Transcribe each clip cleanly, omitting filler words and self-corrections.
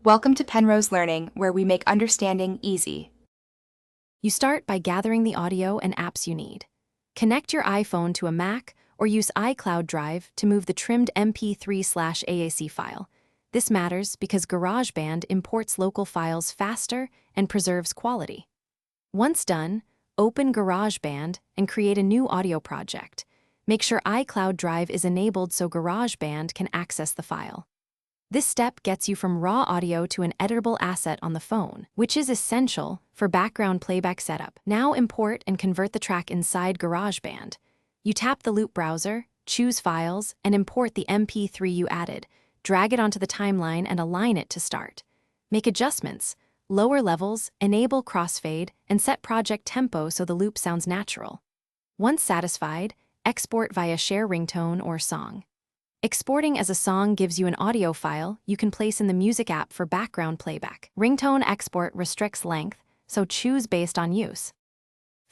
Welcome to Penrose Learning, where we make understanding easy. You start by gathering the audio and apps you need. Connect your iPhone to a Mac or use iCloud Drive to move the trimmed MP3/AAC file. This matters because GarageBand imports local files faster and preserves quality. Once done, open GarageBand and create a new audio project. Make sure iCloud Drive is enabled so GarageBand can access the file. This step gets you from raw audio to an editable asset on the phone, which is essential for background playback setup. Now import and convert the track inside GarageBand. You tap the Loop browser, choose Files, and import the MP3 you added. Drag it onto the timeline and align it to start. Make adjustments, lower levels, enable crossfade, and set project tempo so the loop sounds natural. Once satisfied, export via Share Ringtone or Song. Exporting as a song gives you an audio file you can place in the music app for background playback. Ringtone export restricts length, so choose based on use.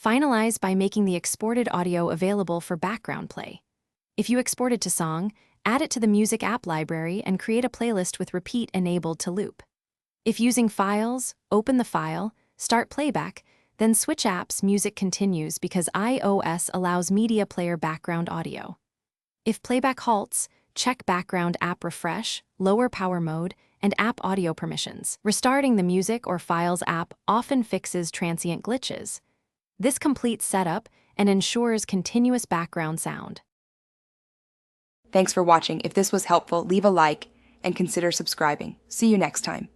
Finalize by making the exported audio available for background play. If you exported to song, add it to the music app library and create a playlist with repeat enabled to loop. If using files, open the file, start playback, then switch apps. Music continues because iOS allows media player background audio. If playback halts, check background app refresh, lower power mode, and app audio permissions. Restarting the music or files app often fixes transient glitches. This completes setup and ensures continuous background sound. Thanks for watching. If this was helpful, leave a like and consider subscribing. See you next time.